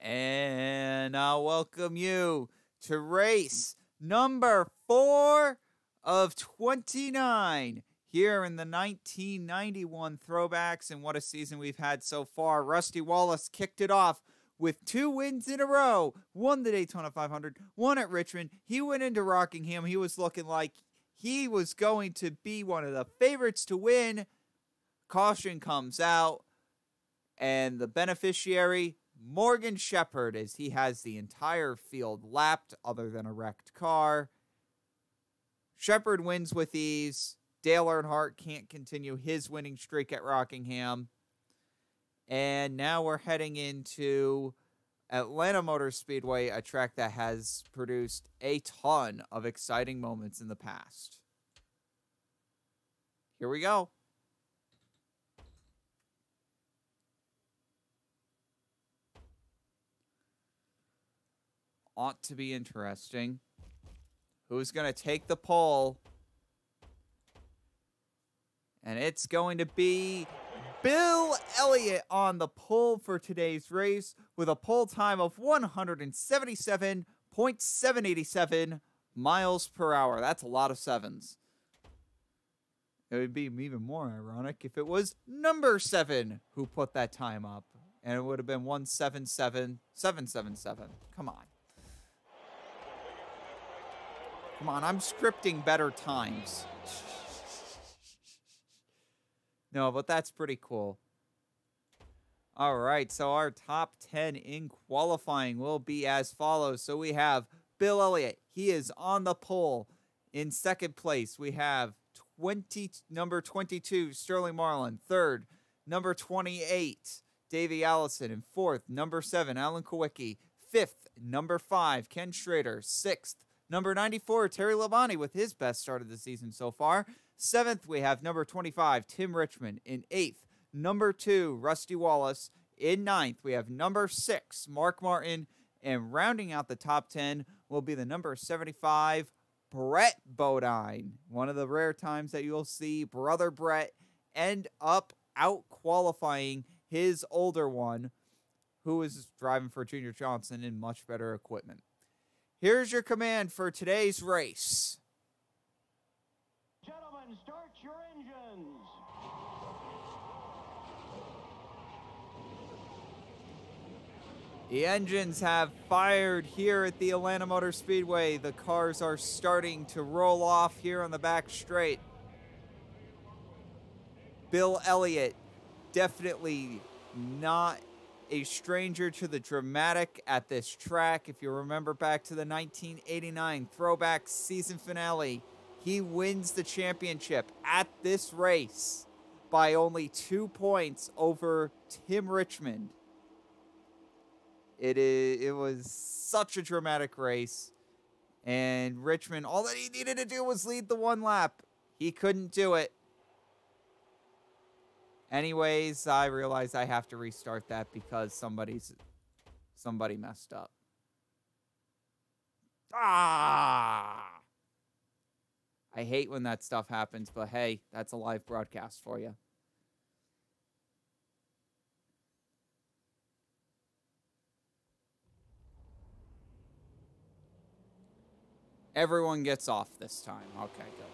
And I'll welcome you to race number 4 of 29 here in the 1991 Throwbacks. And what a season we've had so far. Rusty Wallace kicked it off with 2 wins in a row. Won the Daytona 500, won at Richmond. He went into Rockingham. He was looking like he was going to be one of the favorites to win. Caution comes out, and the beneficiary, Morgan Shepherd, as he has the entire field lapped other than a wrecked car. Shepherd wins with ease. Dale Earnhardt can't continue his winning streak at Rockingham. And now we're heading into Atlanta Motor Speedway, a track that has produced a ton of exciting moments in the past. Here we go. Ought to be interesting. Who's going to take the pole? And it's going to be Bill Elliott on the pole for today's race with a pole time of 177.787 miles per hour. That's a lot of sevens. It would be even more ironic if it was number 7 who put that time up. And it would have been 177.777. Come on. Come on, I'm scripting better times. No, but that's pretty cool. All right, so our top 10 in qualifying will be as follows. So we have Bill Elliott. He is on the pole. In second place, we have number 22, Sterling Marlin. Third, number 28, Davey Allison. And fourth, number 7, Alan Kowicki. Fifth, number 5, Ken Schrader. Sixth, number 94, Terry Labonte with his best start of the season so far. 7th, we have number 25, Tim Richmond. In 8th, number 2, Rusty Wallace. In 9th, we have number 6, Mark Martin. And rounding out the top 10 will be the number 75, Brett Bodine. One of the rare times that you'll see brother Brett end up out-qualifying his older one, who is driving for Junior Johnson in much better equipment. Here's your command for today's race. Gentlemen, start your engines. The engines have fired here at the Atlanta Motor Speedway. The cars are starting to roll off here on the back straight. Bill Elliott, definitely not a stranger to the dramatic at this track. If you remember back to the 1989 Throwbacks season finale, he wins the championship at this race by only 2 points over Tim Richmond. It was such a dramatic race, and Richmond, all that he needed to do was lead the one lap. He couldn't do it. Anyways, I realize I have to restart that because somebody messed up. Ah! I hate when that stuff happens, but hey, that's a live broadcast for you. Everyone gets off this time. Okay, good.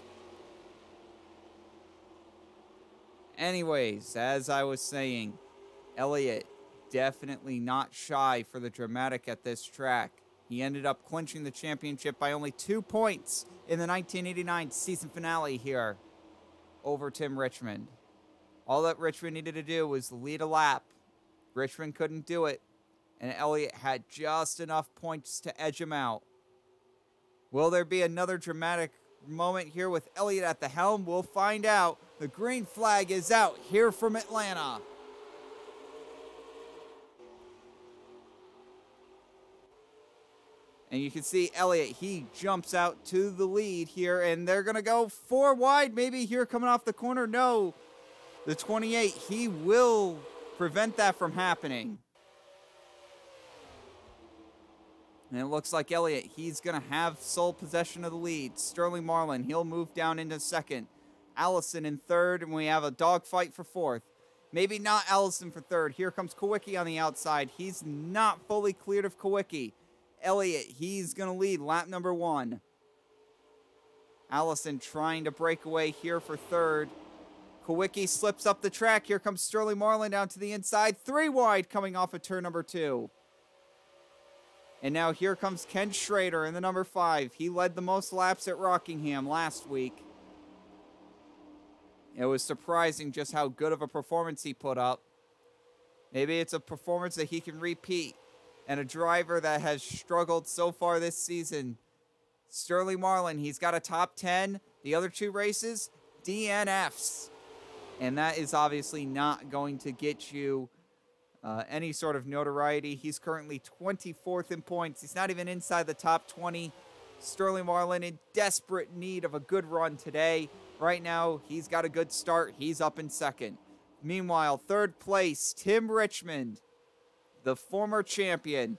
Anyways, as I was saying, Elliott definitely not shy for the dramatic at this track. He ended up clinching the championship by only 2 points in the 1989 season finale here over Tim Richmond. All that Richmond needed to do was lead a lap. Richmond couldn't do it, and Elliott had just enough points to edge him out. Will there be another dramatic moment here with Elliott at the helm? We'll find out. The green flag is out here from Atlanta. And you can see Elliott, he jumps out to the lead here, and they're going to go 4 wide maybe here coming off the corner. No, the 28, he will prevent that from happening. And it looks like Elliott, he's going to have sole possession of the lead. Sterling Marlin, he'll move down into second. Allison in third, and we have a dogfight for fourth. Maybe not Allison for third. Here comes Kawicki on the outside. He's not fully cleared of Kawicki. Elliott, he's going to lead lap number 1. Allison trying to break away here for third. Kawicki slips up the track. Here comes Sterling Marlin down to the inside. 3 wide coming off of turn number 2. And now here comes Ken Schrader in the number 5. He led the most laps at Rockingham last week. It was surprising just how good of a performance he put up. Maybe it's a performance that he can repeat. And a driver that has struggled so far this season. Sterling Marlin, he's got a top 10. The other 2 races, DNFs. And that is obviously not going to get you any sort of notoriety. He's currently 24th in points. He's not even inside the top 20. Sterling Marlin in desperate need of a good run today. Right now, he's got a good start. He's up in second. Meanwhile, third place, Tim Richmond, the former champion.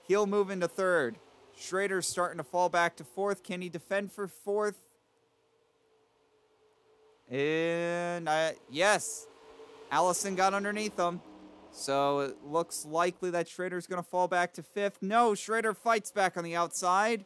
He'll move into third. Schrader's starting to fall back to fourth. Can he defend for fourth? And yes, Allison got underneath him. So it looks likely that Schrader's going to fall back to fifth. No, Schrader fights back on the outside.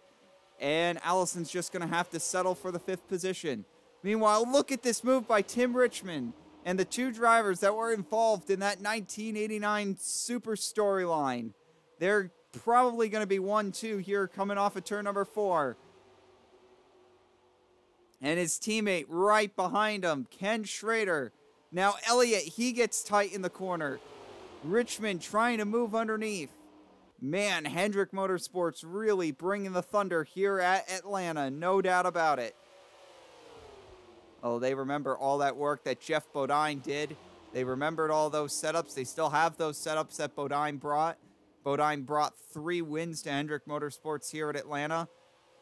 And Allison's just going to have to settle for the 5th position. Meanwhile, look at this move by Tim Richmond and the 2 drivers that were involved in that 1989 Super storyline. They're probably going to be 1-2 here coming off of turn number 4. And his teammate right behind him, Ken Schrader. Now Elliott, he gets tight in the corner. Richmond trying to move underneath. Man, Hendrick Motorsports really bringing the thunder here at Atlanta. No doubt about it. Oh, they remember all that work that Jeff Bodine did. They remembered all those setups. They still have those setups that Bodine brought. Bodine brought 3 wins to Hendrick Motorsports here at Atlanta.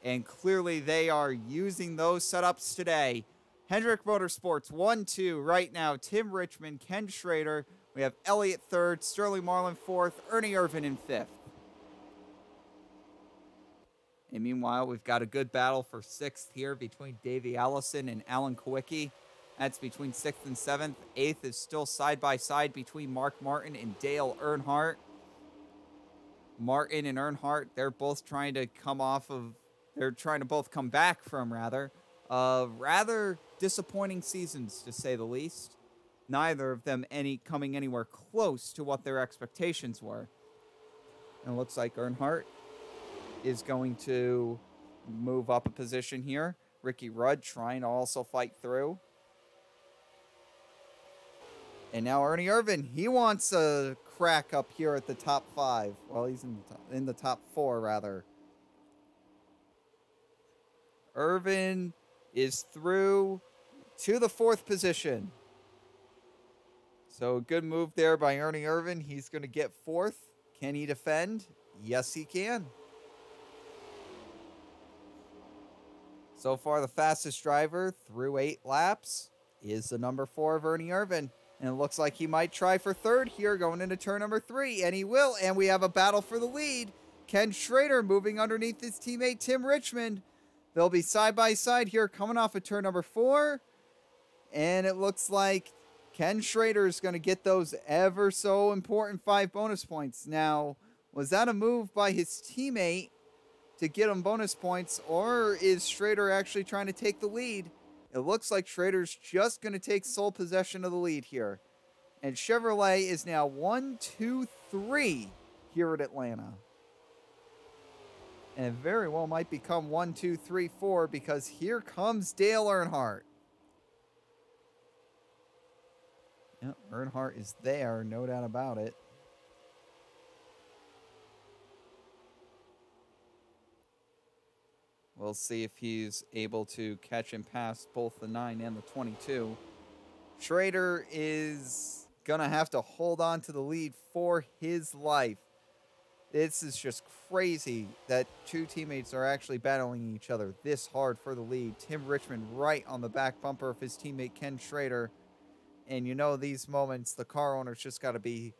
And clearly they are using those setups today. Hendrick Motorsports 1-2 right now. Tim Richmond, Ken Schrader. We have Elliott 3rd, Sterling Marlin 4th, Ernie Irvin in 5th. And meanwhile, we've got a good battle for 6th here between Davey Allison and Alan Kawicki. That's between 6th and 7th. 8th is still side by side between Mark Martin and Dale Earnhardt. Martin and Earnhardt, they're both trying to both come back from rather disappointing seasons, to say the least. Neither of them coming anywhere close to what their expectations were. And it looks like Earnhardt is going to move up a position here. Ricky Rudd trying to also fight through. And now Ernie Irvin, he wants a crack up here at the top 5. Well, he's in the top 4, rather. Irvin is through to the 4th position. So a good move there by Ernie Irvin. He's going to get 4th. Can he defend? Yes, he can. So far, the fastest driver through 8 laps is the number 4 of Ernie Irvin. And it looks like he might try for 3rd here going into turn number 3. And he will. And we have a battle for the lead. Ken Schrader moving underneath his teammate Tim Richmond. They'll be side by side here coming off of turn number 4. And it looks like Ken Schrader is going to get those ever so important 5 bonus points. Now, was that a move by his teammate to get him bonus points, or is Schrader actually trying to take the lead? It looks like Schrader's just going to take sole possession of the lead here. And Chevrolet is now 1-2-3 here at Atlanta. And it very well might become 1-2-3-4 because here comes Dale Earnhardt. Yep, Earnhardt is there, no doubt about it. We'll see if he's able to catch and pass both the 9 and the 22. Schrader is going to have to hold on to the lead for his life. This is just crazy that 2 teammates are actually battling each other this hard for the lead. Tim Richmond right on the back bumper of his teammate Ken Schrader. And you know, these moments, the car owners just got to be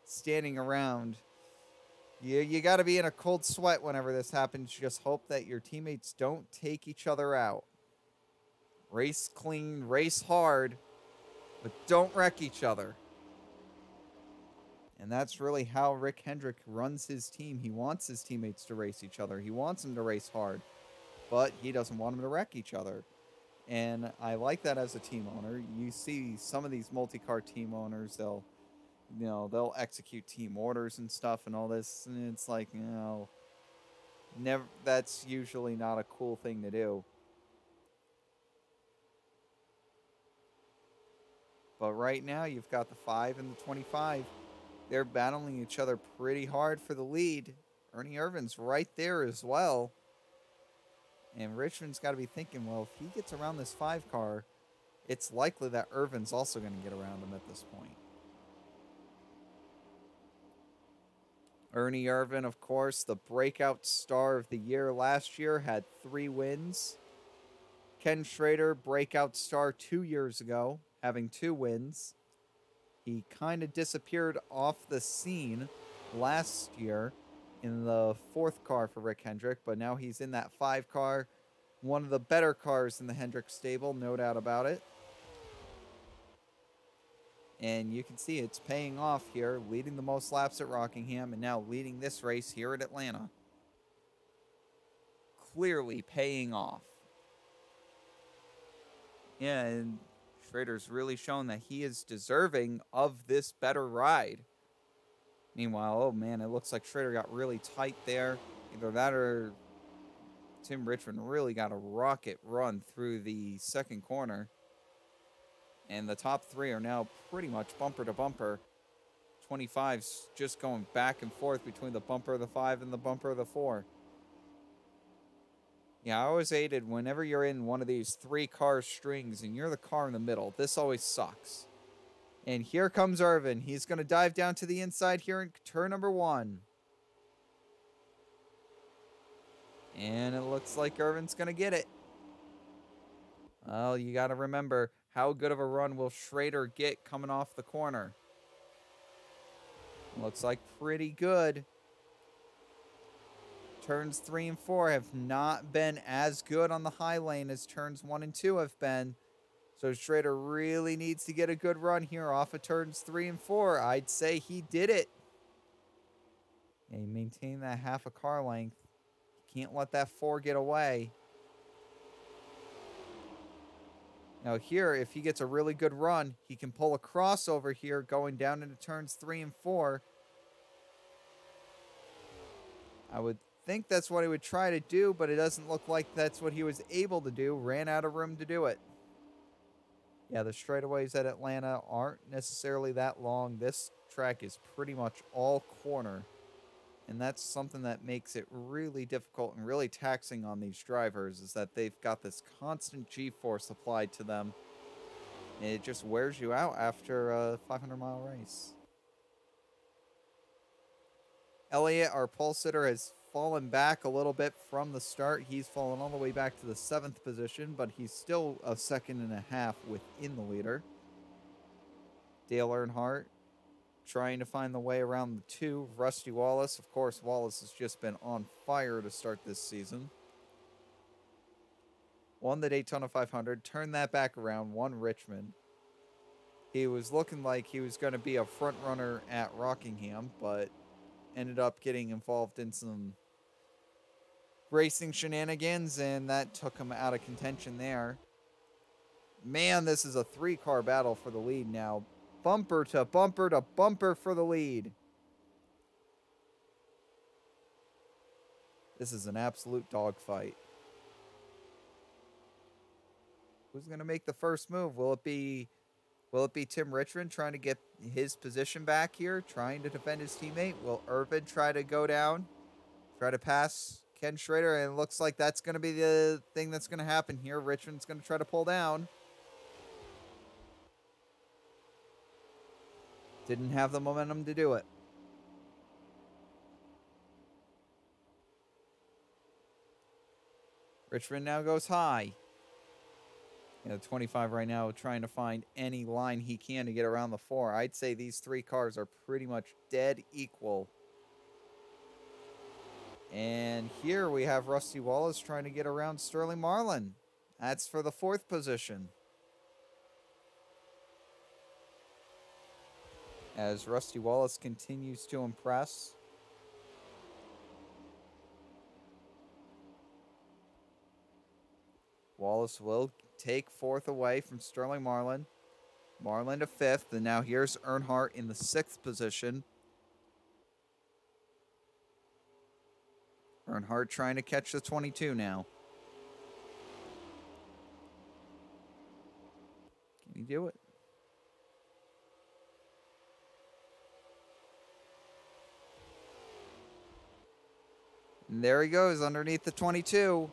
standing around. You got to be in a cold sweat whenever this happens. Just hope that your teammates don't take each other out. Race clean, race hard, but don't wreck each other. And that's really how Rick Hendrick runs his team. He wants his teammates to race each other. He wants them to race hard, but he doesn't want them to wreck each other. And I like that as a team owner. You see some of these multi-car team owners, they'll execute team orders and stuff and all this, and it's like, never. That's usually not a cool thing to do. But right now, you've got the 5 and the 25. They're battling each other pretty hard for the lead. Ernie Irvin's right there as well. And Richmond's got to be thinking, well, if he gets around this 5 car, it's likely that Irvin's also going to get around him at this point. Ernie Irvin, of course, the breakout star of the year last year, had 3 wins. Ken Schrader, breakout star 2 years ago, having 2 wins. He kind of disappeared off the scene last year in the 4th car for Rick Hendrick, but now he's in that 5 car. One of the better cars in the Hendrick stable, no doubt about it. And you can see it's paying off here, leading the most laps at Rockingham and now leading this race here at Atlanta. Clearly paying off. Yeah, and Schrader's really shown that he is deserving of this better ride. Meanwhile, oh man, it looks like Schrader got really tight there. Either that or Tim Richmond really got a rocket run through the 2nd corner. And the top 3 are now pretty much bumper to bumper. 25's just going back and forth between the bumper of the 5 and the bumper of the 4. Yeah, I always hated whenever you're in one of these 3-car strings and you're the car in the middle. This always sucks. And here comes Irvin. He's going to dive down to the inside here in turn number 1. And it looks like Irvin's going to get it. Well, you got to remember, how good of a run will Schrader get coming off the corner? Looks like pretty good. Turns 3 and 4 have not been as good on the high lane as turns 1 and 2 have been. So Schrader really needs to get a good run here off of turns 3 and 4. I'd say he did it. Yeah, he maintained that half a car length. Can't let that 4 get away. Now here, if he gets a really good run, he can pull a crossover here going down into turns 3 and 4. I would think that's what he would try to do, but it doesn't look like that's what he was able to do. Ran out of room to do it. Yeah, the straightaways at Atlanta aren't necessarily that long. This track is pretty much all corner. And that's something that makes it really difficult and really taxing on these drivers, is that they've got this constant G-force applied to them. And it just wears you out after a 500-mile race. Elliott, our pole sitter, has fallen back a little bit from the start. He's fallen all the way back to the 7th position, but he's still a 2.5 seconds within the leader. Dale Earnhardt trying to find the way around the 2. Rusty Wallace. Of course, Wallace has just been on fire to start this season. Won the Daytona 500. Turned that back around. Won Richmond. He was looking like he was going to be a front runner at Rockingham, but ended up getting involved in some racing shenanigans, and that took him out of contention there. Man, this is a 3-car battle for the lead now. Bumper to bumper to bumper for the lead. This is an absolute dogfight. Who's going to make the first move? Will it be Tim Richmond trying to get his position back here, trying to defend his teammate? Will Irvin try to go down, try to pass Ken Schrader? And it looks like that's going to be the thing that's going to happen here. Richmond's going to try to pull down. Didn't have the momentum to do it. Richmond now goes high. Yeah, 25 right now trying to find any line he can to get around the 4. I'd say these 3 cars are pretty much dead equal. And here we have Rusty Wallace trying to get around Sterling Marlin. That's for the 4th position. as Rusty Wallace continues to impress. Wallace will take fourth away from Sterling Marlin. Marlin to fifth, and now here's Earnhardt in the sixth position. Earnhardt trying to catch the 22 now. Can he do it? And there he goes underneath the 22.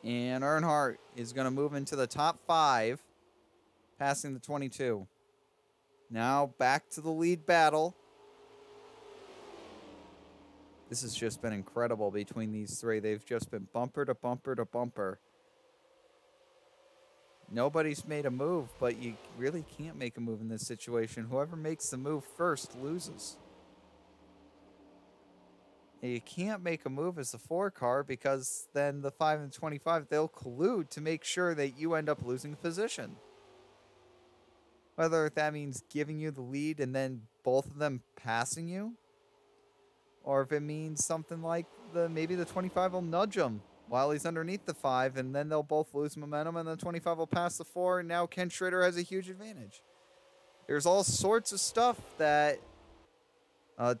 And Earnhardt is going to move into the top 5, passing the 22. Now back to the lead battle. This has just been incredible between these three. They've just been bumper to bumper to bumper. Nobody's made a move, but you really can't make a move in this situation. Whoever makes the move first loses. You can't make a move as the 4 car because then the 5 and 25, they'll collude to make sure that you end up losing position. Whether that means giving you the lead and then both of them passing you, or if it means something like maybe the 25 will nudge him while he's underneath the 5, and then they'll both lose momentum, and the 25 will pass the 4, and now Ken Schrader has a huge advantage. There's all sorts of stuff that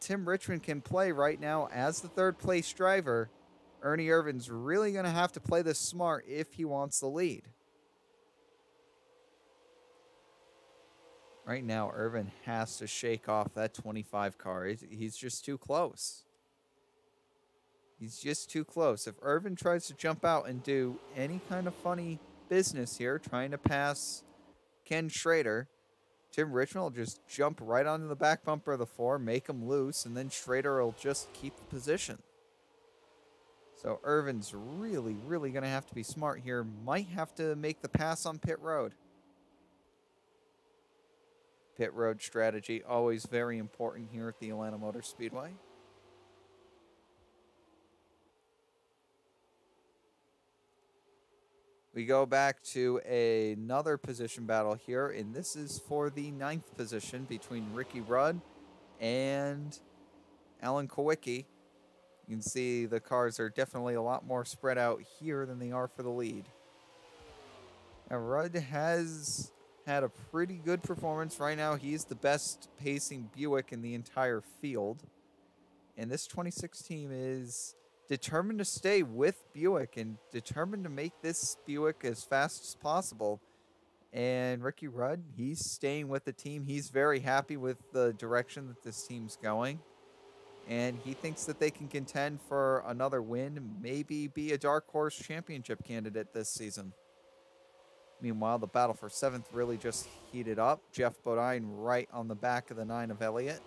Tim Richmond can play right now as the third-place driver. Ernie Irvin's really going to have to play this smart if he wants the lead. Right now, Irvin has to shake off that 25 car. He's just too close. He's just too close. If Irvin tries to jump out and do any kind of funny business here, trying to pass Ken Schrader, Tim Richmond will just jump right onto the back bumper of the 4, make him loose, and then Schrader will just keep the position. So Irvin's really, really going to have to be smart here. Might have to make the pass on pit road. Pit road strategy, always very important here at the Atlanta Motor Speedway. We go back to another position battle here, and this is for the 9th position between Ricky Rudd and Alan Kowicki. You can see the cars are definitely a lot more spread out here than they are for the lead. Now, Rudd has had a pretty good performance. Right now, he's the best pacing Buick in the entire field. And this 26 team is determined to stay with Buick and determined to make this Buick as fast as possible. And Ricky Rudd, he's staying with the team. He's very happy with the direction that this team's going. And he thinks that they can contend for another win, maybe be a dark horse championship candidate this season. Meanwhile, the battle for 7th really just heated up. Jeff Bodine right on the back of the 9 of Elliott.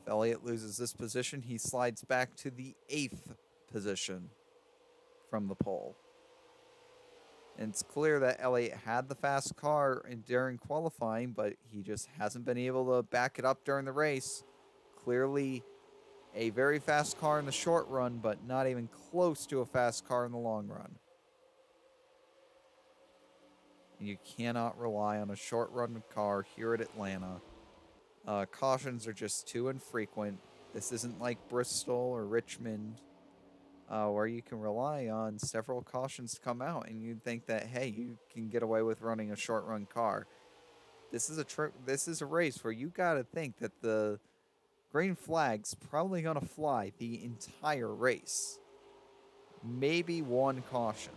If Elliott loses this position, he slides back to the 8th position from the pole. And it's clear that Elliott had the fast car during qualifying, but he just hasn't been able to back it up during the race. Clearly a very fast car in the short run, but not even close to a fast car in the long run. And you cannot rely on a short-run car here at Atlanta. Cautions are just too infrequent. This isn't like Bristol or Richmond, where you can rely on several cautions to come out, and you'd think that, hey, you can get away with running a short-run car. This is a race where you got to think that the green flag's probably going to fly the entire race. Maybe one caution.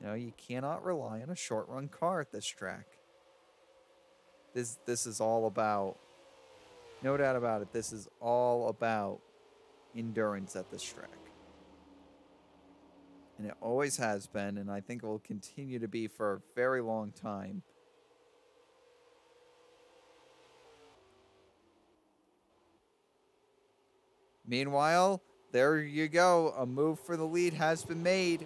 You know, you cannot rely on a short-run car at this track. This is all about, no doubt about it, this is all about endurance at this track. And it always has been, and I think it will continue to be for a very long time. Meanwhile, there you go. A move for the lead has been made.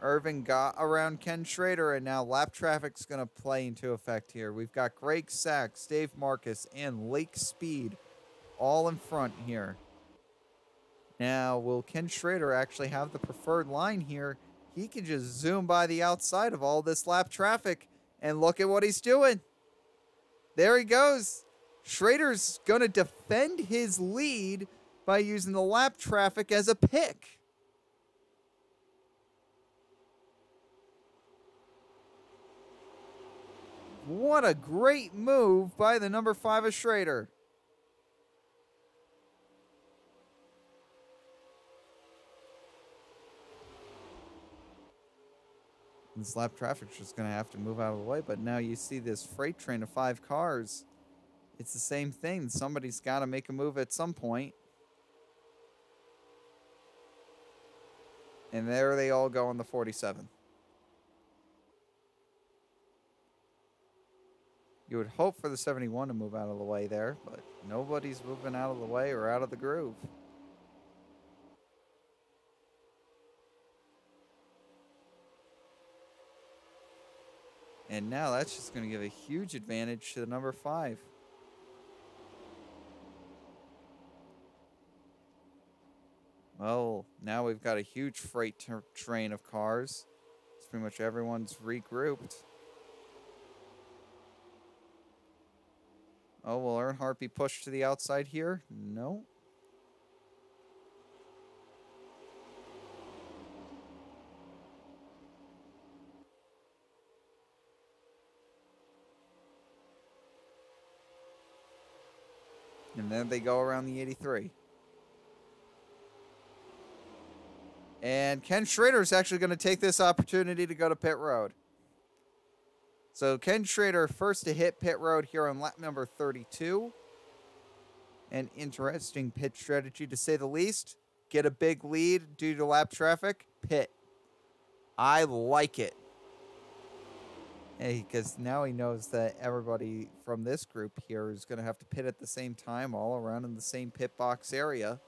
Irvin got around Ken Schrader, and now lap traffic's going to play into effect here. We've got Greg Sachs, Dave Marcus, and Lake Speed all in front here. Now, will Ken Schrader actually have the preferred line here? He can just zoom by the outside of all this lap traffic, and look at what he's doing. There he goes. Schrader's going to defend his lead by using the lap traffic as a pick. What a great move by the number 5 of Schrader. This lap traffic's just going to have to move out of the way, but now you see this freight train of 5 cars. It's the same thing. Somebody's got to make a move at some point. And there they all go on the 47. You would hope for the 71 to move out of the way there, but nobody's moving out of the way or out of the groove. And now that's just going to give a huge advantage to the number 5. Well, now we've got a huge freight train of cars. It's pretty much everyone's regrouped. Oh, will Earnhardt be pushed to the outside here? No. And then they go around the 83. And Ken Schrader is actually going to take this opportunity to go to pit road. So Ken Schrader first to hit pit road here on lap number 32. An interesting pit strategy to say the least. Get a big lead due to lap traffic. Pit. I like it. Hey, because now he knows that everybody from this group here is going to have to pit at the same time, all around in the same pit box area.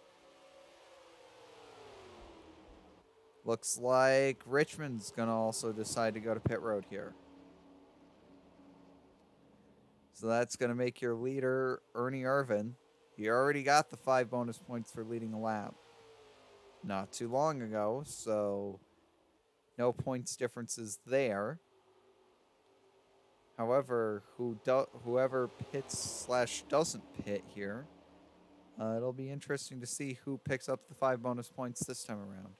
Looks like Richmond's going to also decide to go to pit road here. So that's going to make your leader Ernie Irvin. He already got the 5 bonus points for leading a lap not too long ago, so no points differences there. However, whoever pits / doesn't pit here, it'll be interesting to see who picks up the 5 bonus points this time around.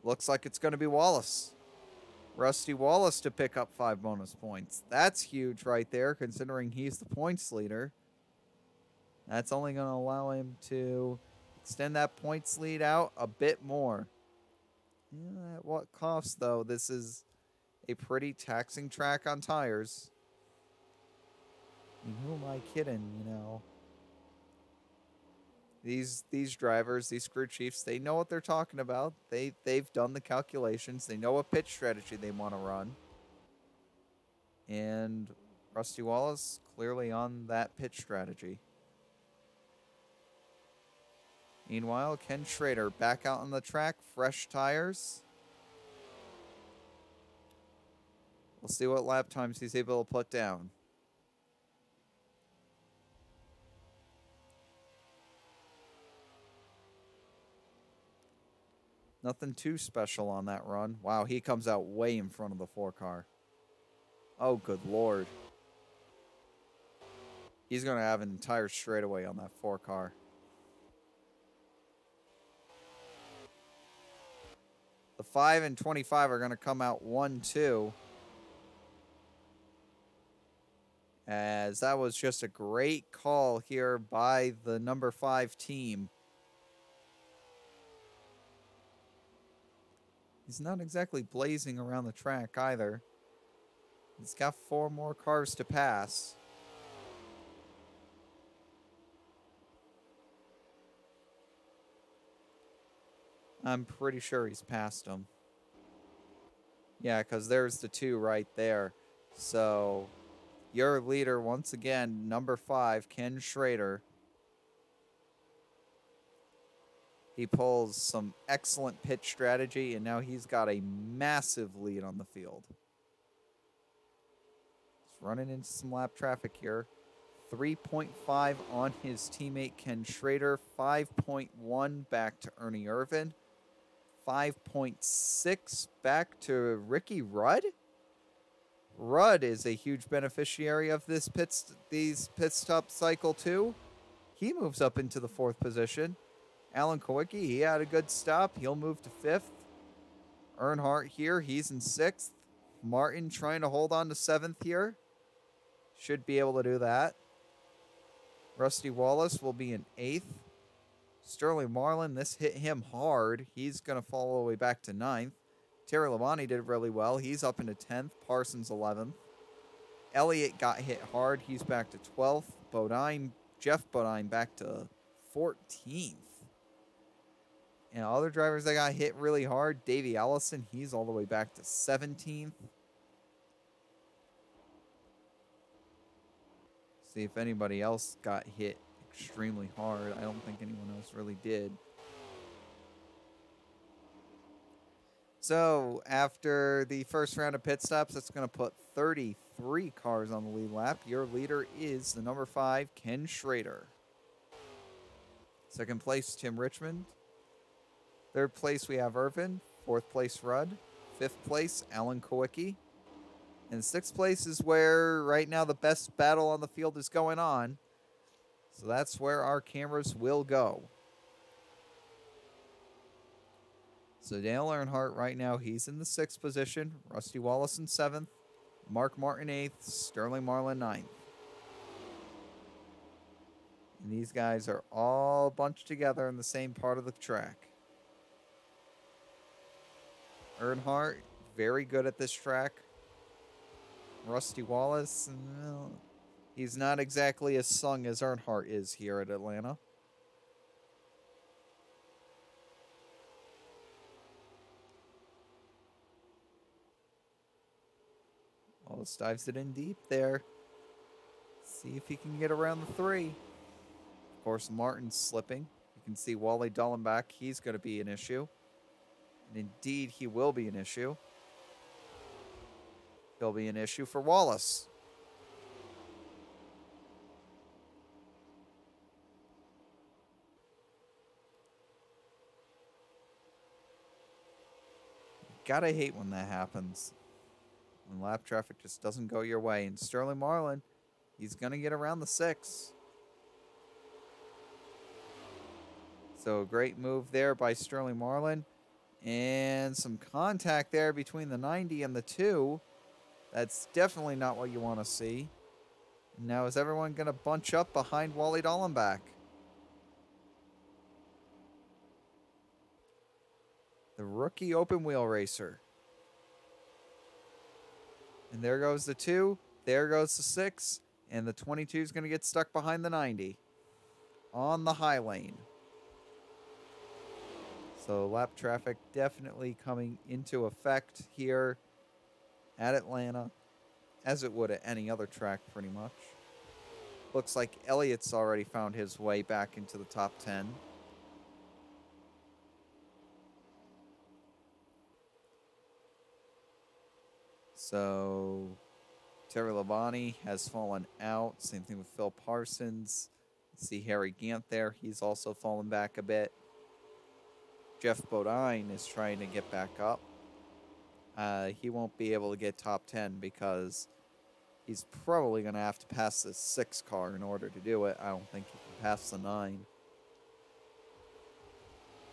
Looks like it's going to be Wallace. Rusty Wallace to pick up 5 bonus points. That's huge right there, considering he's the points leader. That's only going to allow him to extend that points lead out a bit more. Yeah, at what cost, though? This is a pretty taxing track on tires. I mean, who am I kidding, you know? These drivers, these crew chiefs, they know what they're talking about. They've done the calculations. They know what pitch strategy they want to run. And Rusty Wallace clearly on that pitch strategy. Meanwhile, Ken Schrader back out on the track, fresh tires. We'll see what lap times he's able to put down. Nothing too special on that run. Wow, he comes out way in front of the 4 car. Oh, good Lord. He's going to have an entire straightaway on that 4 car. The 5 and 25 are going to come out 1-2. As that was just a great call here by the number 5 team. He's not exactly blazing around the track either. He's got 4 more cars to pass. I'm pretty sure he's passed them. Yeah, because there's the 2 right there. So, your leader, once again, number 5, Ken Schrader. He pulls some excellent pitch strategy, and now he's got a massive lead on the field. He's running into some lap traffic here. 3.5 on his teammate Ken Schrader. 5.1 back to Ernie Irvin. 5.6 back to Ricky Rudd. Rudd is a huge beneficiary of this these pit stop cycle too. He moves up into the 4th position. Alan Kowicki, he had a good stop. He'll move to 5th. Earnhardt here, he's in 6th. Martin trying to hold on to 7th here. Should be able to do that. Rusty Wallace will be in 8th. Sterling Marlin, this hit him hard. He's going to fall all the way back to 9th. Terry Labonte did really well. He's up into 10th. Parsons 11th. Elliott got hit hard. He's back to 12th. Jeff Bodine back to 14th. And other drivers that got hit really hard, Davey Allison, he's all the way back to 17th. See if anybody else got hit extremely hard. I don't think anyone else really did. So, after the first round of pit stops, that's going to put 33 cars on the lead lap. Your leader is the number 5, Ken Schrader. 2nd place, Tim Richmond. 3rd place, we have Irvin. 4th place, Rudd. 5th place, Alan Kowicki. And 6th place is where, right now, the best battle on the field is going on. So that's where our cameras will go. So Dale Earnhardt right now, he's in the 6th position. Rusty Wallace in 7th. Mark Martin 8th. Sterling Marlin 9th. And these guys are all bunched together in the same part of the track. Earnhardt, very good at this track. Rusty Wallace, well, he's not exactly as sung as Earnhardt is here at Atlanta. Wallace dives it in deep there. See if he can get around the 3. Of course, Martin's slipping. You can see Wally Dallenbach. He's going to be an issue. And indeed, he will be an issue. He'll be an issue for Wallace. Gotta hate when that happens. When lap traffic just doesn't go your way. And Sterling Marlin, he's going to get around the 6. So a great move there by Sterling Marlin. And some contact there between the 90 and the 2. That's definitely not what you want to see. Now is everyone going to bunch up behind Wally Dallenbach? The rookie open wheel racer. And there goes the 2. There goes the 6. And the 22 is going to get stuck behind the 90. On the high lane. So lap traffic definitely coming into effect here at Atlanta. As it would at any other track pretty much. Looks like Elliott's already found his way back into the top 10. So Terry Labonte has fallen out. Same thing with Phil Parsons. See Harry Gant there. He's also fallen back a bit. Jeff Bodine is trying to get back up. He won't be able to get top 10 because he's probably going to have to pass the 6 car in order to do it. I don't think he can pass the 9.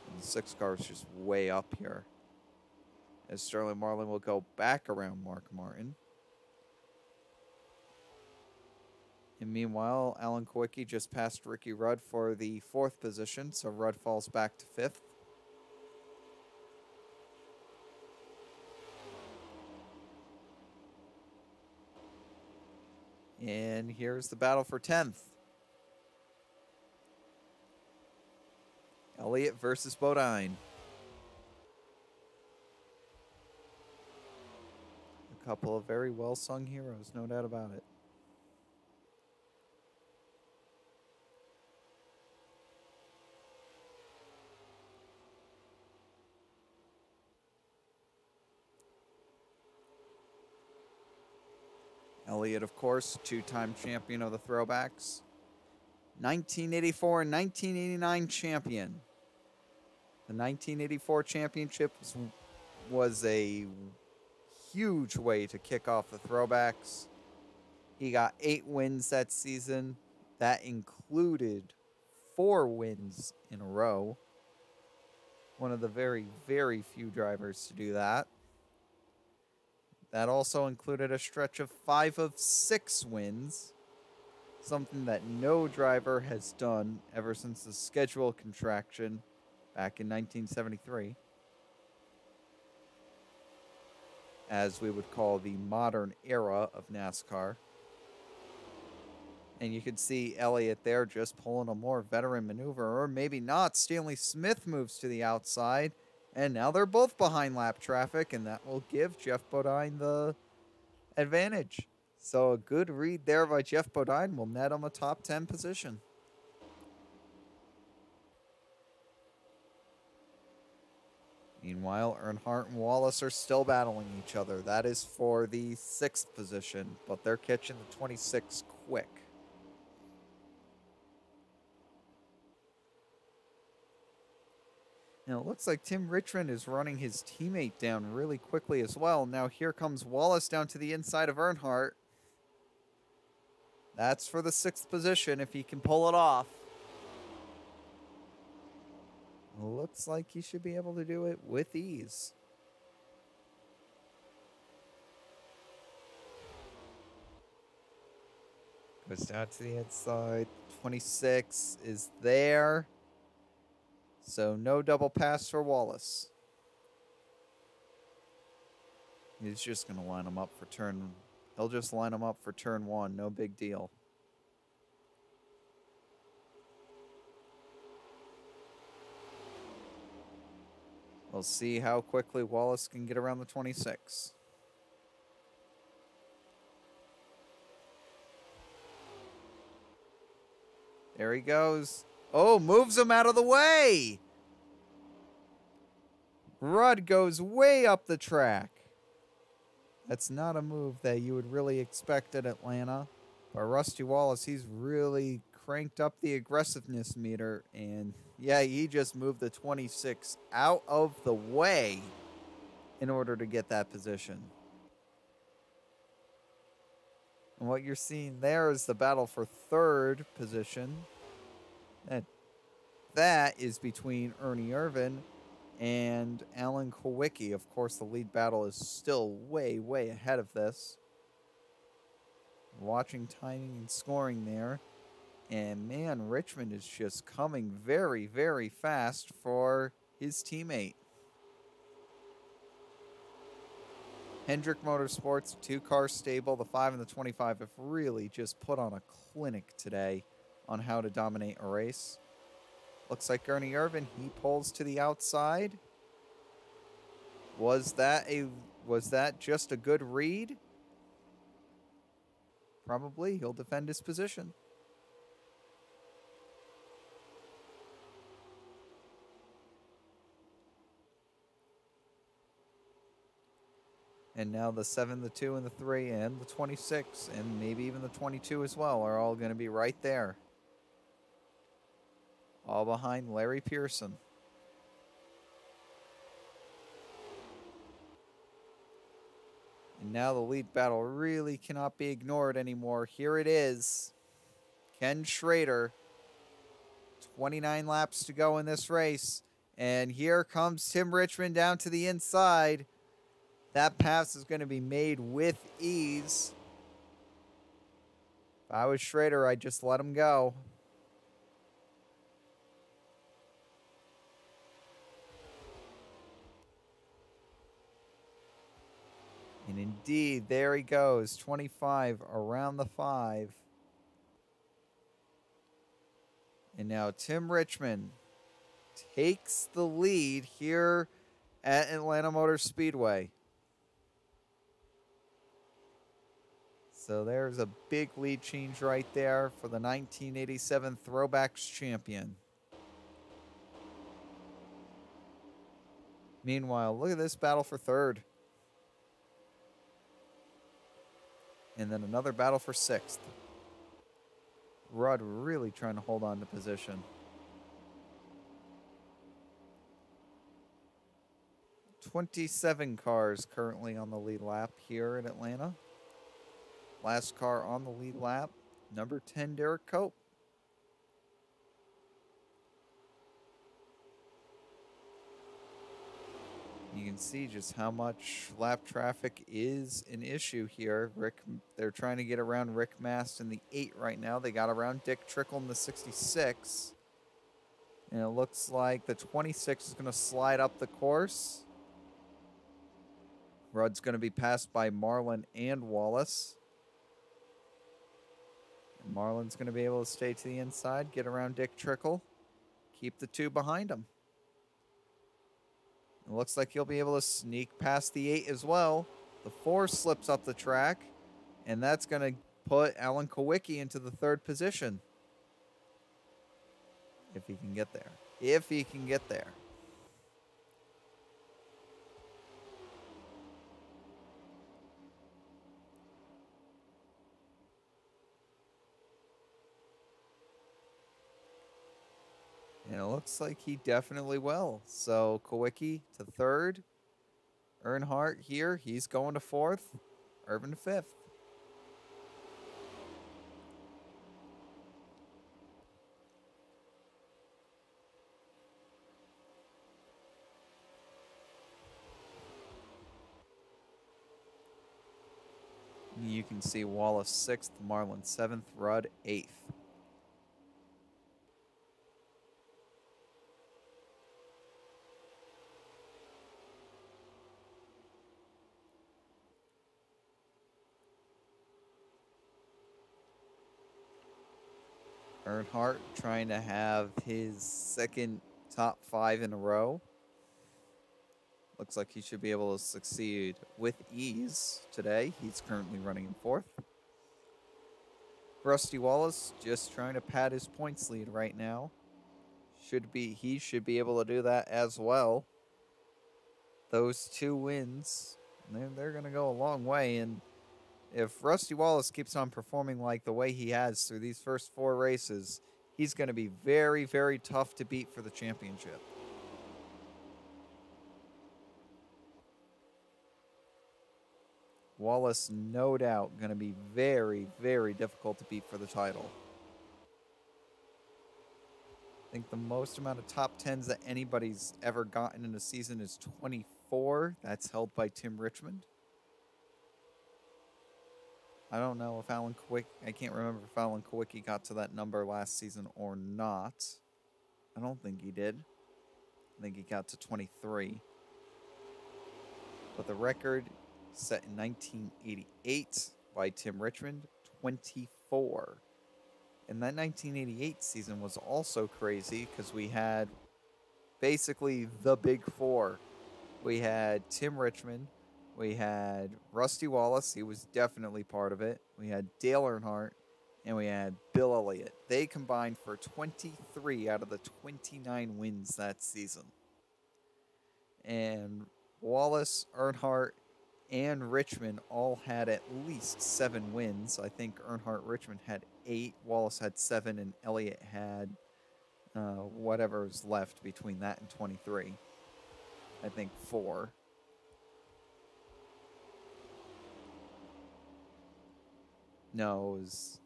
And the 6 car is just way up here. As Sterling Marlin will go back around Mark Martin. And meanwhile, Alan Kowicki just passed Ricky Rudd for the 4th position, so Rudd falls back to 5th. And here's the battle for 10th. Elliott versus Bodine. A couple of very well-sung heroes, no doubt about it. Elliott, of course, two-time champion of the Throwbacks. 1984 and 1989 champion. The 1984 championship was a huge way to kick off the Throwbacks. He got 8 wins that season. That included 4 wins in a row. One of the very, very few drivers to do that. That also included a stretch of 5 of 6 wins, something that no driver has done ever since the schedule contraction back in 1973, as we would call the modern era of NASCAR. And you could see Elliott there just pulling a more veteran maneuver, or maybe not. Stanley Smith moves to the outside, and now they're both behind lap traffic, and that will give Jeff Bodine the advantage. So a good read there by Jeff Bodine will net him a top 10 position. Meanwhile, Earnhardt and Wallace are still battling each other. That is for the 6th position, but they're catching the 26 quick. Now, it looks like Tim Richmond is running his teammate down really quickly as well. Now, here comes Wallace down to the inside of Earnhardt. That's for the 6th position if he can pull it off. Looks like he should be able to do it with ease. Goes down to the inside. 26 is there. So no double pass for Wallace. He's just going to line him up for turn. He'll just line him up for turn 1. No big deal. We'll see how quickly Wallace can get around the 26. There he goes. Oh, moves him out of the way. Rudd goes way up the track. That's not a move that you would really expect at Atlanta. But Rusty Wallace, he's really cranked up the aggressiveness meter. And yeah, he just moved the 26 out of the way in order to get that position. And what you're seeing there is the battle for 3rd position. And that is between Ernie Irvan and Alan Kowicki. Of course, the lead battle is still way, way ahead of this. Watching timing and scoring there. And man, Richmond is just coming very, very fast for his teammate. Hendrick Motorsports, 2-car stable, the 5 and the 25 have really just put on a clinic today on how to dominate a race. Looks like Ernie Irvan, he pulls to the outside. Was that just a good read? Probably. He'll defend his position. And now the 7, the 2, and the 3, and the 26, and maybe even the 22 as well are all going to be right there. All behind Larry Pearson. And now the lead battle really cannot be ignored anymore. Here it is. Ken Schrader. 29 laps to go in this race. And here comes Tim Richmond down to the inside. That pass is going to be made with ease. If I was Schrader, I'd just let him go. And indeed, there he goes. 25 around the 5. And now Tim Richmond takes the lead here at Atlanta Motor Speedway. So there's a big lead change right there for the 1987 Throwbacks champion. Meanwhile, look at this battle for 3rd. And then another battle for 6th. Rudd really trying to hold on to position. 27 cars currently on the lead lap here in Atlanta. Last car on the lead lap, number 10, Derek Cope. You can see just how much lap traffic is an issue here. They're trying to get around Rick Mast in the 8 right now. They got around Dick Trickle in the 66. And it looks like the 26 is going to slide up the course. Rudd's going to be passed by Marlin and Wallace. And Marlin's going to be able to stay to the inside, get around Dick Trickle, keep the 2 behind him. It looks like he'll be able to sneak past the 8 as well. The 4 slips up the track, and that's going to put Alan Kowicki into the 3rd position. If he can get there. If he can get there. And it looks like he definitely will. So Kowicki to 3rd. Earnhardt here. He's going to 4th. Irvin to 5th. You can see Wallace 6th, Marlin 7th, Rudd 8th. Earnhardt trying to have his 2nd top 5 in a row. Looks like he should be able to succeed with ease today. He's currently running in 4th. Rusty Wallace just trying to pad his points lead right now. He should be able to do that as well. Those 2 wins, they're going to go a long way. And if Rusty Wallace keeps on performing like the way he has through these first 4 races, he's going to be very, very tough to beat for the championship. Wallace, no doubt, going to be very, very difficult to beat for the title. I think the most amount of top 10s that anybody's ever gotten in a season is 24. That's held by Tim Richmond. I don't know if I can't remember if Alan Kowicki got to that number last season or not. I don't think he did. I think he got to 23. But the record set in 1988 by Tim Richmond, 24. And that 1988 season was also crazy because we had basically the big 4. We had Tim Richmond. We had Rusty Wallace. He was definitely part of it. We had Dale Earnhardt. And we had Bill Elliott. They combined for 23 out of the 29 wins that season. And Wallace, Earnhardt, and Richmond all had at least 7 wins. I think Earnhardt Richmond had 8, Wallace had 7, and Elliott had whatever's left between that and 23. I think 4. No, it was...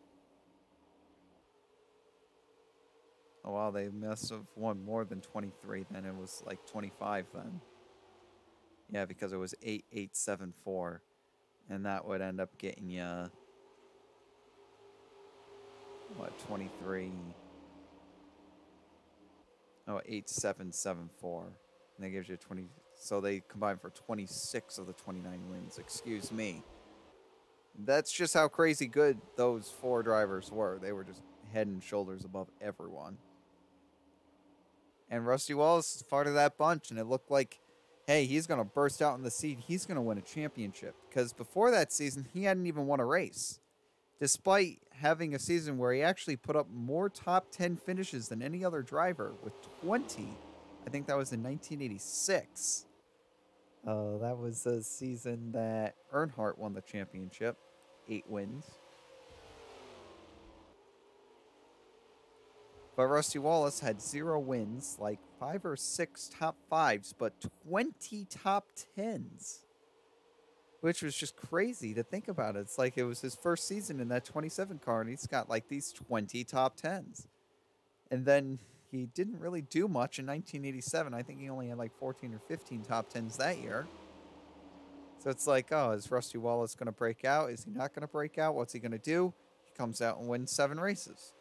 Oh, wow, they must have won more than 23 then. It was like 25 then. Yeah, because it was 8, 8, 7, 4. And that would end up getting you... What, 23? Oh, 8, 7, 7, 4. And that gives you 20... So they combined for 26 of the 29 wins. Excuse me. That's just how crazy good those 4 drivers were. They were just head and shoulders above everyone. And Rusty Wallace is part of that bunch. And it looked like, hey, he's going to burst out in the seat. He's going to win a championship. Because before that season, he hadn't even won a race. Despite having a season where he actually put up more top 10 finishes than any other driver with 20. I think that was in 1986. That was the season that Earnhardt won the championship. 8 wins. But Rusty Wallace had 0 wins, like 5 or 6 top 5s, but 20 top 10s. Which was just crazy to think about. It's like it was his first season in that 27 car, and he's got like these 20 top 10s. And then he didn't really do much in 1987. I think he only had like 14 or 15 top 10s that year. So it's like, oh, is Rusty Wallace going to break out? Is he not going to break out? What's he going to do? He comes out and wins 7 races.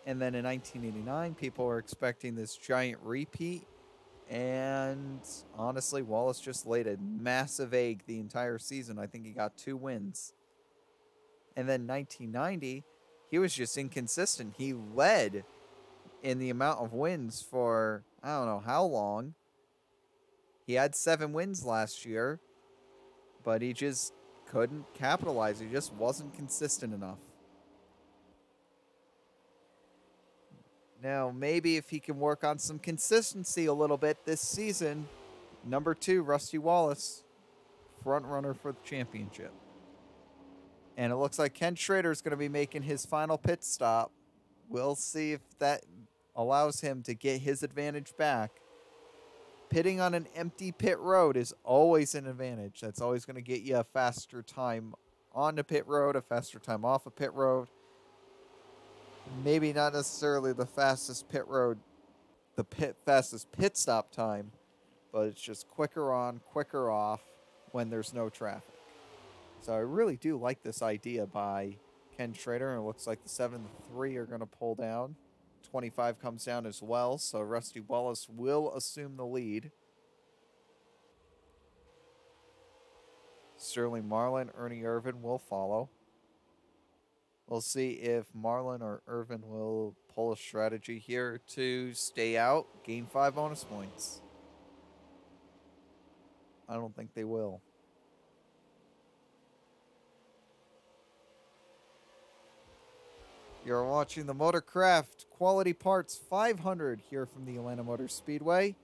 And then in 1989, people were expecting this giant repeat. And honestly, Wallace just laid a massive egg the entire season. I think he got 2 wins. And then 1990, he was just inconsistent. He led in the amount of wins for, I don't know how long. He had 7 wins last year, but he just couldn't capitalize. He just wasn't consistent enough. Now, maybe if he can work on some consistency a little bit this season, number 2, Rusty Wallace, front runner for the championship. And it looks like Ken Schrader is going to be making his final pit stop. We'll see if that allows him to get his advantage back. Pitting on an empty pit road is always an advantage. That's always going to get you a faster time on the pit road, a faster time off a pit road. Maybe not necessarily the fastest pit road, fastest pit stop time, but it's just quicker on, quicker off when there's no traffic. So I really do like this idea by Ken Schrader. It looks like the 7-3 are going to pull down. 25 comes down as well, so Rusty Wallace will assume the lead. Sterling Marlin, Ernie Irvan will follow. We'll see if Marlin or Irvin will pull a strategy here to stay out, gain 5 bonus points. I don't think they will. You're watching the Motorcraft Quality Parts 500 here from the Atlanta Motor Speedway.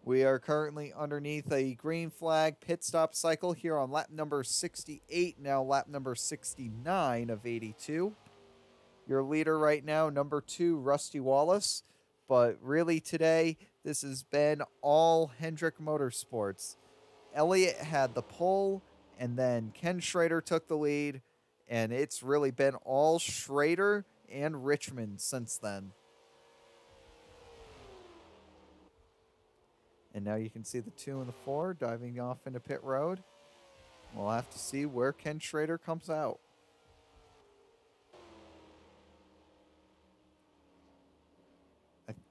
We are currently underneath a green flag pit stop cycle here on lap number 68, now lap number 69 of 82. Your leader right now, number 2, Rusty Wallace. But really today, this has been all Hendrick Motorsports. Elliott had the pole, and then Ken Schrader took the lead, and it's really been all Schrader and Richmond since then. And now you can see the 2 and the 4 diving off into pit road. We'll have to see where Ken Schrader comes out.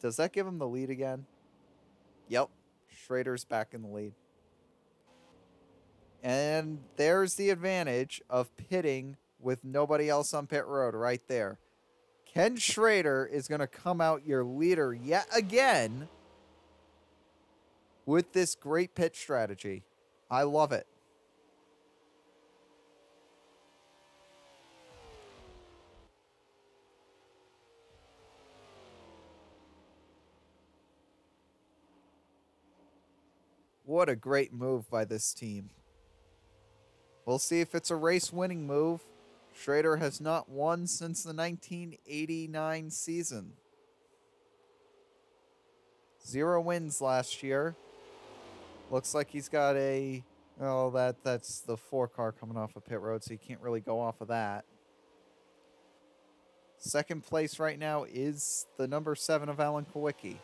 Does that give him the lead again? Yep. Schrader's back in the lead. And there's the advantage of pitting with nobody else on pit road right there. Ken Schrader is going to come out your leader yet again with this great pit strategy. I love it. What a great move by this team. We'll see if it's a race-winning move. Schrader has not won since the 1989 season. 0 wins last year. Looks like he's got a... Oh, that's the 4 car coming off of pit road, so you can't really go off of that. Second place right now is the number 7 of Alan Kowicki.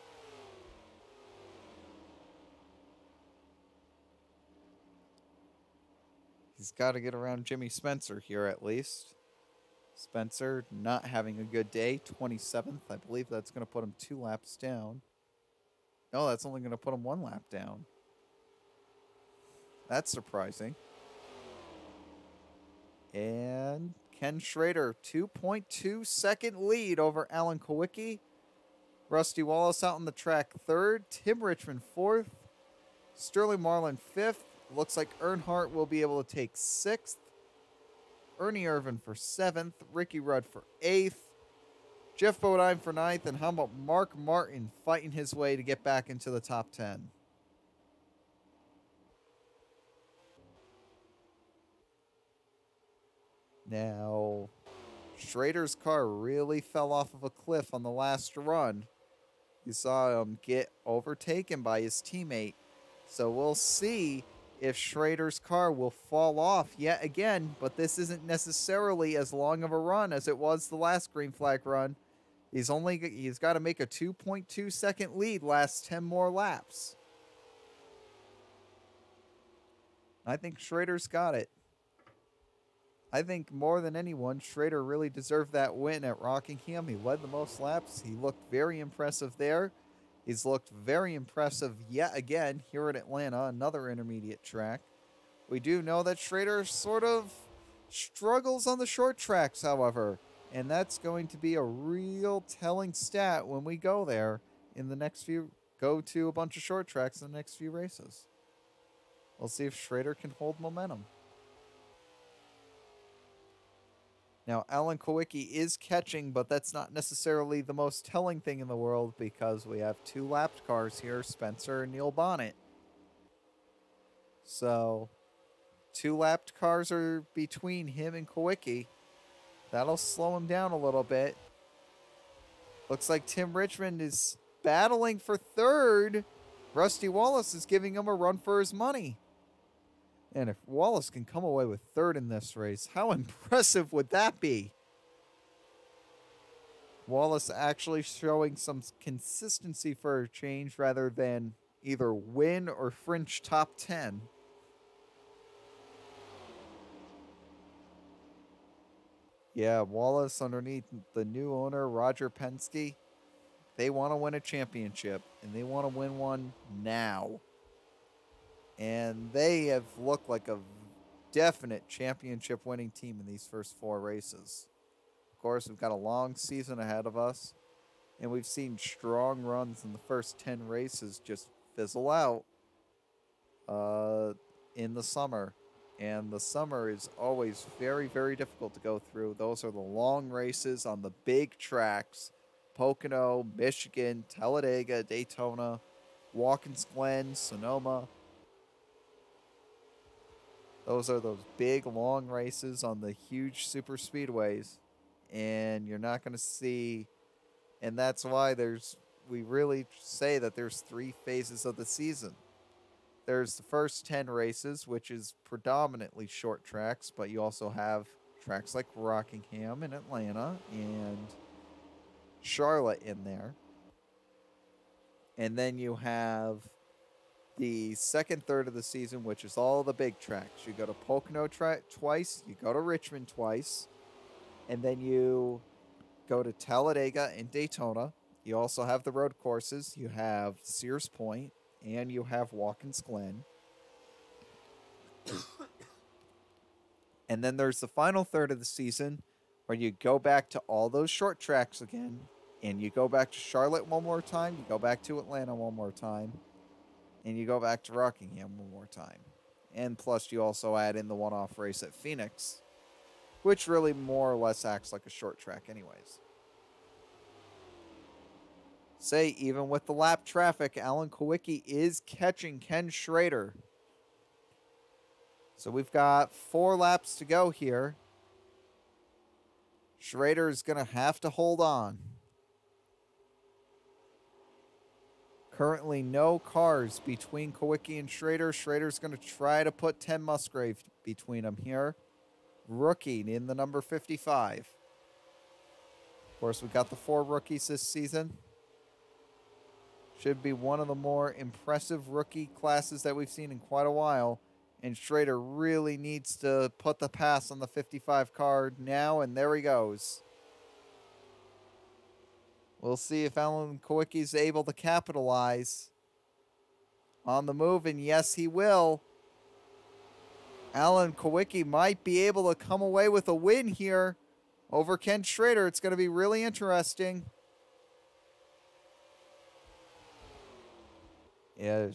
He's got to get around Jimmy Spencer here at least. Spencer not having a good day. 27th. I believe that's going to put him 2 laps down. No, that's only going to put him 1 lap down. That's surprising. And Ken Schrader, 2.2 second lead over Alan Kowicki. Rusty Wallace out on the track 3rd. Tim Richmond 4th. Sterling Marlin 5th. Looks like Earnhardt will be able to take 6th. Ernie Irvan for 7th. Ricky Rudd for 8th. Jeff Bodine for 9th. And how about Mark Martin fighting his way to get back into the top 10? Now, Schrader's car really fell off of a cliff on the last run. You saw him get overtaken by his teammate. So we'll see if Schrader's car will fall off yet again, but this isn't necessarily as long of a run as it was the last green flag run. He's got to make a 2.2 second lead last 10 more laps. I think Schrader's got it. I think more than anyone, Schrader really deserved that win at Rockingham. He led the most laps. He looked very impressive there. He's looked very impressive yet again here at Atlanta, another intermediate track. We do know that Schrader sort of struggles on the short tracks, however, and that's going to be a real telling stat when we go there in the next few, go to a bunch of short tracks in the next few races. We'll see if Schrader can hold momentum. Now, Alan Kowicki is catching, but that's not necessarily the most telling thing in the world because we have two lapped cars here, Spencer and Neil Bonnet. So, two lapped cars are between him and Kowicki. That'll slow him down a little bit. Looks like Tim Richmond is battling for third. Rusty Wallace is giving him a run for his money. And if Wallace can come away with third in this race, how impressive would that be? Wallace actually showing some consistency for a change rather than either win or fringe top 10. Yeah, Wallace underneath the new owner, Roger Penske, they want to win a championship, and they want to win one now. And they have looked like a definite championship winning team in these first four races. Of course, we've got a long season ahead of us, and we've seen strong runs in the first 10 races just fizzle out in the summer. And the summer is always very, very difficult to go through. Those are the long races on the big tracks. Pocono, Michigan, Talladega, Daytona, Watkins Glen, Sonoma. Those are those big, long races on the huge super speedways. And you're not going to see... And that's why we really say that there's three phases of the season. There's the first 10 races, which is predominantly short tracks, but you also have tracks like Rockingham and Atlanta and Charlotte in there. And then you have the second third of the season, which is all the big tracks. You go to Pocono twice, you go to Richmond twice, and then you go to Talladega and Daytona. You also have the road courses. You have Sears Point, and you have Watkins Glen. And then there's the final third of the season where you go back to all those short tracks again, and you go back to Charlotte one more time, you go back to Atlanta one more time, and you go back to Rockingham one more time. And plus you also add in the one-off race at Phoenix, which really more or less acts like a short track anyways. Say, even with the lap traffic, Alan Kowicki is catching Ken Schrader. So we've got 4 laps to go here. Schrader is going to have to hold on. Currently no cars between Kowicki and Schrader. Schrader's going to try to put 10 Musgrave between them here. Rookie in the number 55. Of course, we got the 4 rookies this season. Should be one of the more impressive rookie classes that we've seen in quite a while. And Schrader really needs to put the pass on the 55 car now, and there he goes. We'll see if Alan Kowicki is able to capitalize on the move, and yes, he will. Alan Kowicki might be able to come away with a win here over Ken Schrader. It's going to be really interesting. Yeah,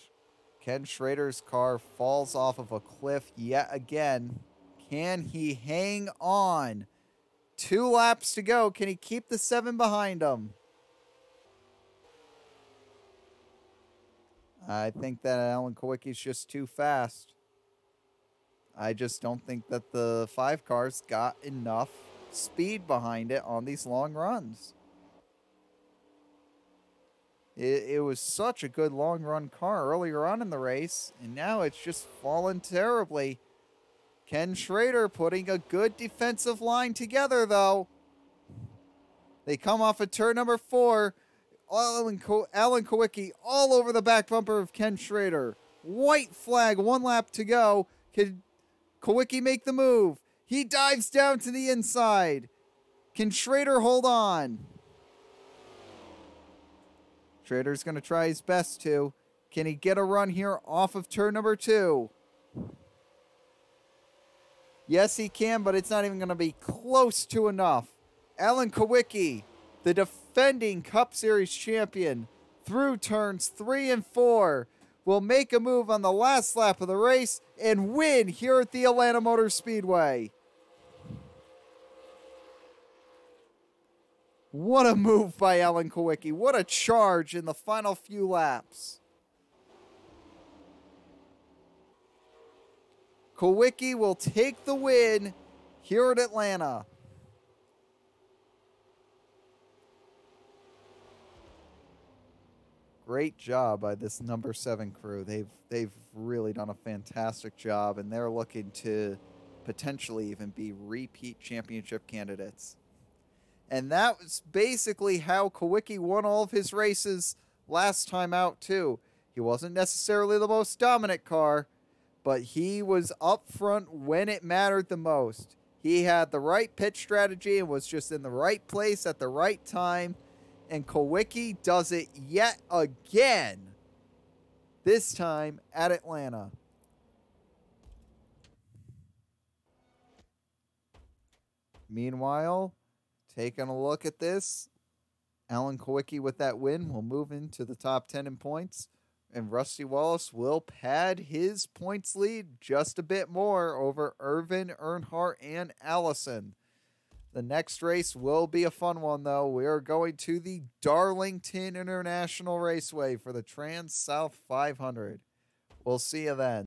Ken Schrader's car falls off of a cliff yet again. Can he hang on? 2 laps to go. Can he keep the 7 behind him? I think that Alan Kowicki's just too fast. I just don't think that the 5 cars got enough speed behind it on these long runs. It was such a good long run car earlier on in the race, and now it's just fallen terribly. Ken Schrader putting a good defensive line together, though. They come off of turn number 4. Alan Kowicki all over the back bumper of Ken Schrader. White flag, 1 lap to go. Can Kowicki make the move? He dives down to the inside. Can Schrader hold on? Schrader's going to try his best to. Can he get a run here off of turn number 2? Yes, he can, but it's not even going to be close to enough. Alan Kowicki, the defending Cup Series champion, through turns 3 and 4, will make a move on the last lap of the race and win here at the Atlanta Motor Speedway. What a move by Alan Kowicki. What a charge in the final few laps. Kowicki will take the win here at Atlanta. Great job by this number 7 crew. They've really done a fantastic job, and they're looking to potentially even be repeat championship candidates. And that was basically how Kowicki won all of his races last time out, too. He wasn't necessarily the most dominant car, but he was up front when it mattered the most. He had the right pit strategy and was just in the right place at the right time. And Kowicki does it yet again, this time at Atlanta. Meanwhile, taking a look at this, Alan Kowicki with that win will move into the top 10 in points, and Rusty Wallace will pad his points lead just a bit more over Irvin, Earnhardt, and Allison. The next race will be a fun one, though. We are going to the Darlington International Raceway for the Trans-South 500. We'll see you then.